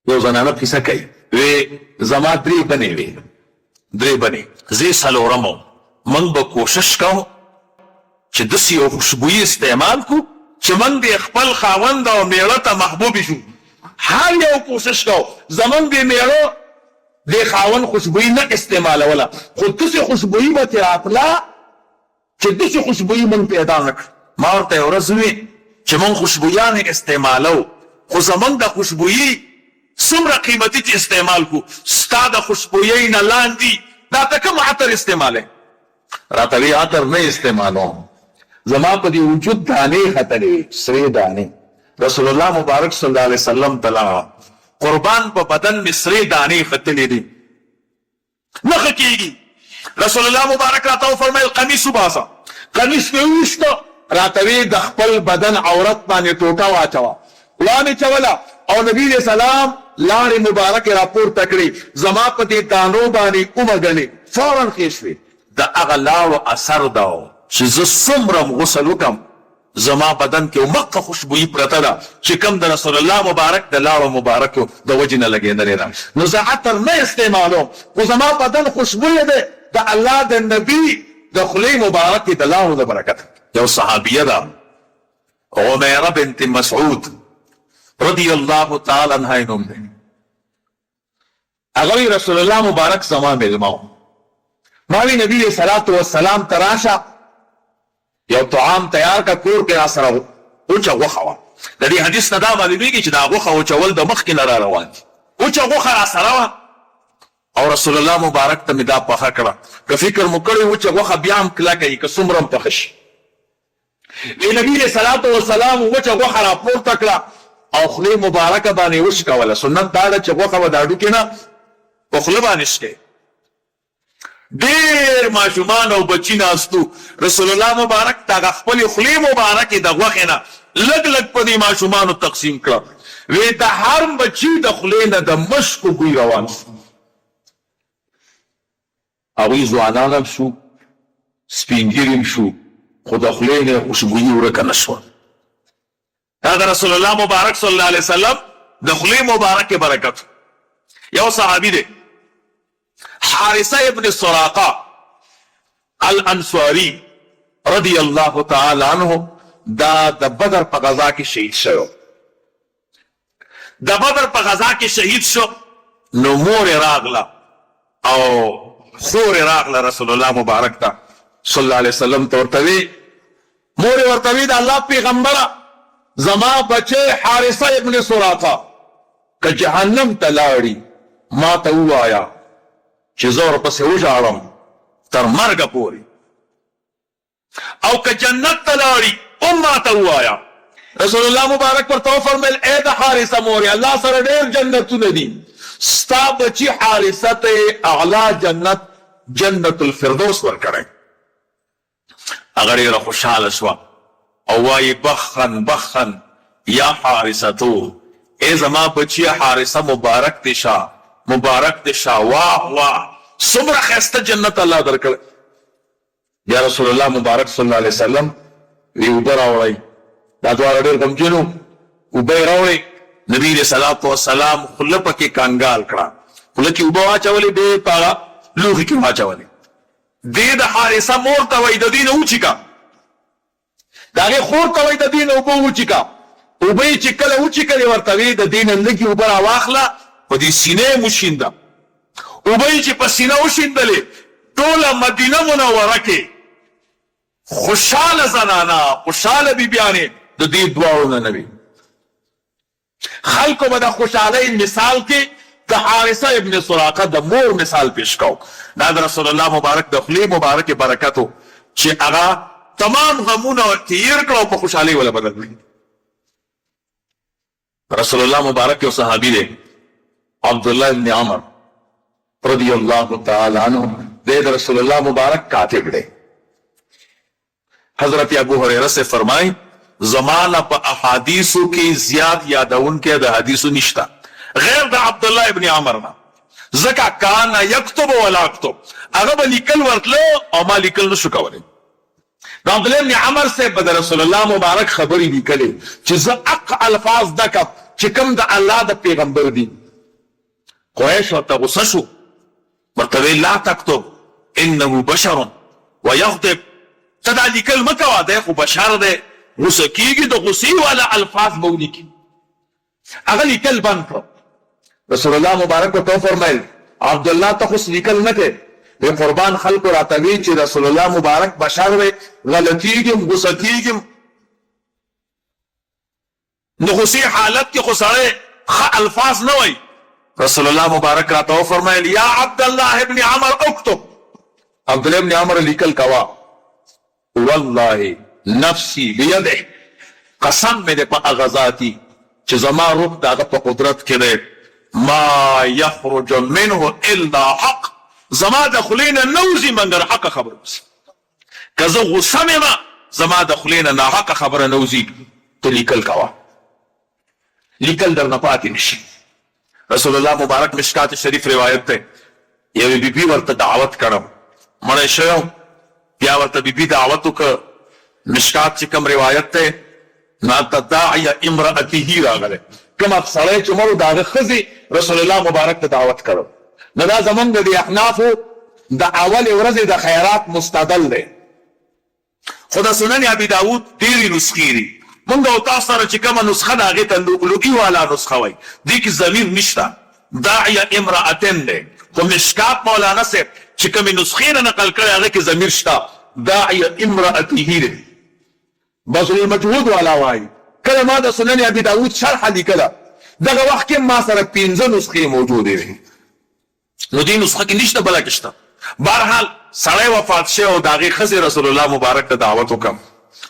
You زنانه کیسه کوي وی زما درې بنې وې، درې بنې، زه څلورم وم. موږ به کوشش کوو چې داسې یو خوشبويي استعمال کړو چې موږ د خپل خاوند او میړه ته محبوب شو. هر یو کوشش کوو زموږ د میړه د خاوند خوشبويي نه استعمالوله، خو داسې خوشبويي به ترې راتله چې داسې خوشبويي موږ پیدا نه کړو. ما ورته یو ورځ وویل چې موږ خوشبویانې استعمالو، خو زموږ د خوشبويي څومره قیمتي چې استعمال کو، ستا د خوشبویۍ نه لاندې دا ته کوم عطر استعمالوې؟ راته وی عطر نه استعمالوم، زما په دې وجود دانې ختلې، سرې دانې. رسول الله مبارک صلی الله علیه وسلم تلا قربان په بدن مې سرې دانې ختلې دي، نه ښه کېږي. رسول الله مبارک راته وفرمیل قمیص وباسه، قمیص مې وویسته، راته وی د خپل بدن عورت باندې ټوټه واچوه، وانې چوله او نبی علیہ السلام لاړې مبارک راپورته کړې، زما په دې دانو باندې ومږلې، فوراً ښې شوې. د هغه لاړو اثر دا و چې زه څومره غسل وکړم زما بدن کې مکه خوشبويي پرته ده چې کوم د رسول الله مبارک د لاړو مبارکو د وجې نه لګېدلې ده. نو زه عطر نه استعمالوم، خو زما بدن خوشبویه ده د الله د نبي د خولې مبارکې د لاړو د برکت. یو صحابیه ده عمیره بنت مسعود رضی الله تعالی عنها نوم دی. هغه رسول الله مبارک زما مېلمه و، ما وی نبی علیہ الصلوۃ والسلام تراشه یو طعام تیار کا کور کې را سره اوچه غوښه وه. د دې حدیث نه دا معلومیږي چې دا غوښه اوچول د مخکې نه را روان دي. اوچه غوښه را سره وه او رسول الله مبارک ته مې دا پخه کړه. که فکر مو کړی اوچه غوښه بیا هم کلکه وي که څومره هم پخه شي. نبی علیہ الصلوۃ والسلام اوچه غوښه را پورته کړه او خولې مبارکه باندې وشکوله. سنت دا ده چې غوښه به د هډوکې نه په خوله باندې شکوي. ډېر ماشومان او بچي ناستو، رسول الله مبارک ته خپلې خولې مبارکې د غوښې نه لږ لږ په دې ماشومانو تقسیم کړه. وی د هر بچي د خولې نه د مشکو بوی روان شو. هغوی ځوانان هم شو، سپین ږیري هم شو، خو د خولې نه خوشبويي ورکه نه شوه. دا د رسول الله مبارک صلی الله علیه وسلم د خولې مبارکې برکت. یو صحابي دی حارثه ابن سراقه الانصاري رضی الله تعالی عنه، دا د بدر په غزا کې شهید شو. د بدر په غزا کې شهید شو. نو مور راغله او خور راغله رسول الله مبارک ته صلی الله علیه وسلم ته ورته وی، مور ورته وی د الله پیغمبره زما بچه حارثه ابن سراقه که جهنم ته لاړي ما ته ووایه چې زه ورپسې وژاړم تر مرګه پورې، او که جنت ته لاړي هم ما ته ووایه. رسول الله مبارک ورته وفرمیل ای د حارثه مورې الله سره ډېر جنتونه دي، ستا بچي حارثه ته یې اعلی جنت جنت الفردوس ورکړی. هغه ډېره خوشحاله شوه او وایي بخن بخن یا حارثتو، ای زما بچی حارثه مبارک دی شا، مبارک دی شا، واه واه څومره ښایسته جنت الله درکړی. یا رسول الله مبارک صلی الله علیه وسلم وی اوبه راوړئ. دا دواړه ډېر غمجن وو، اوبه یې راوړئ. نبي علیه الصلوۃ والسلام خوله پکې کنګال کړه، خوله کې اوبه واچولې، دې په هغه لوښي کې واچولې. دې د حارثه مور ته وایي د دې نه وچیکه، د هغې خور ته وایي د دې نه اوبه وچیکه. اوبه یې چې کله وچیکلې ورته ویې د دې نه لږې اوبه راواخله په دې سینه یې وشینده. اوبه یې چې په سینه وشیندلې ټوله مدینه منوره کې خوشحاله زنانه خوشحاله بیبیانې د دې دواړو نه نه وي. خلکو به د خوشحالۍ مثال کې د حارثه ابن سراقه د مور مثال پیش کو. دا د رسول الله مبارک د خولې مبارکې برکت و چې هغه تمام غمونه تیر کړه او په خوشحالۍ ولا بدل کړي. رسول الله مبارک یو صحابي دی عبدالله ابن عمر رضی الله تعالی عنه، د رسول الله مبارک کاتب دی. حضرت ابو هریره سے فرمائیں زمانہ په احادیثو کې زیات یادون کې د حدیثو نشتا غیر د عبدالله ابن عمر نه، ځکه کان یکتب ولا اکتب، هغه به لیکل ورتلو او ما لیکل نشو کولی. د عبدالله ابن عمر سے به د رسول الله مبارک خبرې لیکلې چې زه اق الفاظ دکم چې کوم د الله د پیغمبر دي، قریش ورته غصه شو، ورته ویل لا تکتب انه بشر ويغضب، ته دا لیکل مه کوه، دی خو بشر دی، غصه کېږي، د غصې والا الفاظ به ولیکي. هغه لیکل بند کړه. رسول الله مبارک ورته وفرمیل عبدالله ته خو لیکل نه کوې. وی قربان خلکو راته وی چې رسول الله مبارک بشر دی، غلطېږم، غصه کېږم. نو غصې حالت کې خو سړی ښه الفاظ نه وایي. رسول الله مبارک راته وفرمیل یا عبدالله ابن عمر اکتب، عبدالله ابن عمر لیکل کوا، والله نفسی بیده، قسم مې دی په هغه ذاتي چې زما روح د هغه په قدرت کې دی، ما یخرج منه الا حق، زما د خولې نه نه وځي مګر حقه خبره وځي. که زه غصه مې ما زما د خولې نه ناحقه خبره نه وځي، ته لیکل کوه، لیکل درنه پاتې نشي. رسول الله مبارک مشکات شریف روایت دی، یوې بیبي ورته دعوت کړم، مړی شوی، بیا ورته بیبي دعوت وکړه. مشکات چې کوم روایت دی نو هلته داعی امرأته راغلی، کوم سړی چې مړ د هغه ښځې رسول الله مبارک ته دعوت کړو. نو دا زمونږ د احنافو د اولې ورځې د خیرات مستدل دی. خو د سنن ابي داود ډېرې نسخې دي، مونږ او تاسو سره چې کومه نسخه ده هغې ته لوګي والا نسخه وایي، دې کې ضمیر نشته، داعی امرأتن دی. خو مشکات مولانا صاحب چې کومې نسخې نه نقل کړی هغې کې ضمیر شته، داعی امرأته دی، بذل المجهود والا وایي. کله ما د سنن ابي داود شرحه لیکله، دغه وخت کې ما سره 5 نسخې موجودې وې، نو دې نسخه کې نشته بله کې شته. بهرحال سړی وفات شوی او د هغې ښځې رسول الله مبارک ته دعوت وکړم.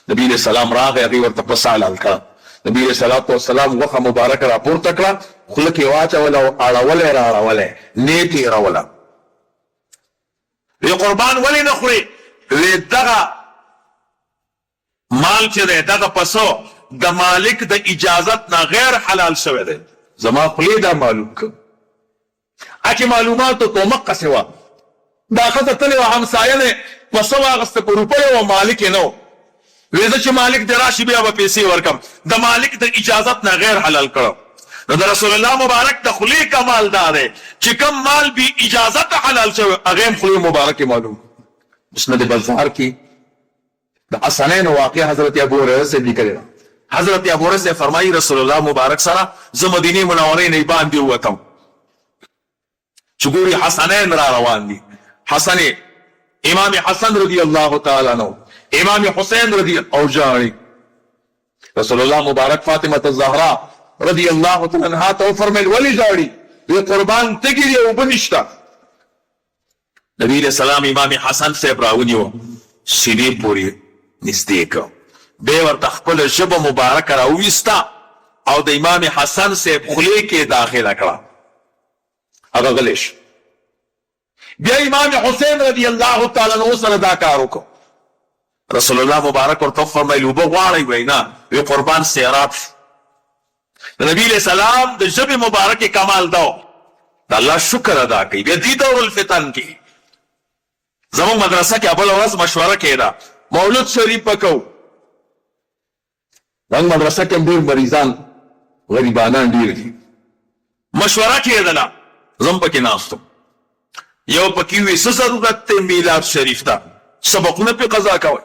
نبي علیه السلام راغی، هغې ورته پسه حلال کړه. نبي علیه الصلاة والسلام غوښه مبارکه راپورته کړه، خوله کې واچوله او اړولی را اړولی، نیت یې روله. وی قربان ولې نه خورې؟ وی دغه مال چې دی، دغه پسه د مالک د اجازت نه غیر حلال شوی دی، زما خولې دا معلوم کړ. اکې معلوماتو تومقسې وه، دا ښځه تلې وه همسایه دی، پسه واغسته په روپیو وه، مالک یې نه و. وی زه چې مالک دی راشي بیا به پیسې ورکړم، د مالک د اجازت نه غیر حلال کړم. نو د رسول الله مبارک د خولې کمال دا دی چې کم مال بی اجازت حلال شوی هغې هم خولې مبارکې معلوم. مسند بزهر کې د حسنین واقع حضرت ابو هریره صاحب لیکلې ده. حضرت ابو هریره صاحب فرمایي رسول الله مبارک سره زه مدینې منورې نه باندې ووتم چې ګوري حسنین را روان دي، حسن امام حسن رضی الله تعالی عنہ، امام حسین رضی او جاړي. رسول الله مبارک فاطمه الزهرا رضی الله تعالی عنها ته وفرمیل ولې جاړي؟ وی قربان تږي دي اوبه نشته. نبی علیہ السلام امام حسن صاحب راونیو، سینې پورې نږدې کړ، بیا ورته خپله ژبه مبارکه راوویسته او د امام حسن صاحب خولې کې داخله کړه، هغه غلی شو. بیا امام حسین رضی الله تعالی عنہ سره دا کار وکړو. رسول الله مبارک ورته وفرمیل اوبه غواړئ؟ وی نه. وی قربان سیراب شو. د نبی علیہ السلام د ژبې مبارکې کمال دا د الله شکر ادا کوي. بیا دې دور الفتن کې زموږ مدرسه کې بله ورځ مشوره کېده، مولود شریف به کوو. زموږ مدرسه کې هم ډېر مریضان غریبانان ډېر دي، مشوره کېدله، زه هم پکې ناست وم. یو پکې وی څه ضرورت دی میلاد شریف ته، سبقونه پې قضا کوئ.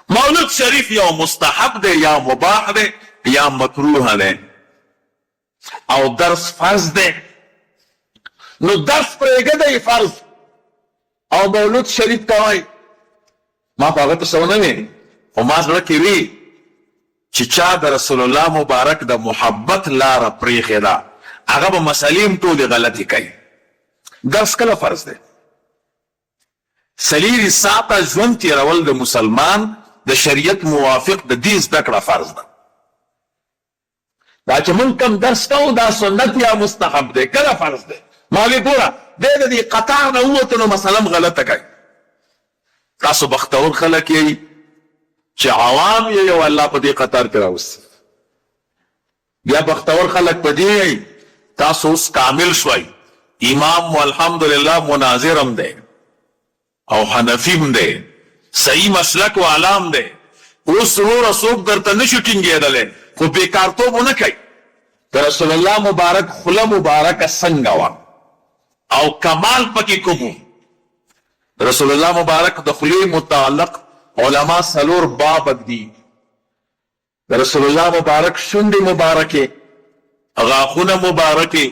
مولود شریف یا مستحب دی یا مباح دی یا مکروه دی، او درس فرض دی. نو درس پرېږده دی فرض او مولود شریف کوئ. ما په هغه ته څه ونه ویل، خو ما زړه کې وي چې چا د رسول الله مبارک د محبت لاره پرېښې ده هغه به مسلې هم ټولې غلطې کوي. درس کله فرض دی؟ څلېرې ساعته ژوند تېرول د مسلمان د شریعت موافق د دې زده کړه فرض ده. دا چې موږ کوم درس کوو دا سنت یا مستحب دی، کله فرض دی؟ ما وی ګوره دی د دې قطار نه ووتو نو مسله هم غلطه کوي. تاسو بختور خلک یئ چې عوام یې او الله په دې قطار کې راوستي. بیا بختور خلک په دې یئ تاسو اوس کامل شوئ، امام والحمدلله مناظر هم دی او حنفی هم دی، صحیح مسلک و علام دی. اوس وروره څوک درته نشو ټینګېدلی، خو بېکارتوب ونه کوي. د رسول الله مبارک خله مبارک څنګه وه او کمال پکې کوم رسول الله مبارک د خولې متعلق علما څلور باب دي. د رسول الله مبارک شونډې مبارکې، غاښونه مبارکې،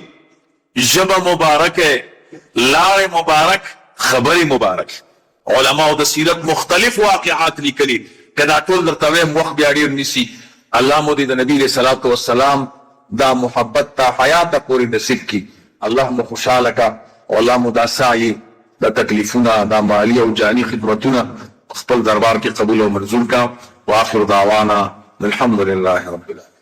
ژبه مبارکه، لارې مبارک، خبرې مبارک. علماء د سیرت مختلف واقعات لیکلي، که دا ټول درته وایم وخت بیا ډېر نیسي. الله مو دې د نبي علیه صلات وسلام دا محبت تا حیاته پورې نصیب کړي. الله مو خوشحاله کا او الله مو دا سعی دا تکلیفونه دا مالی او جانی خدمتونه خپل دربار کې قبول او منظور کا. واخر دعوانا الحمد لله رب العالمين.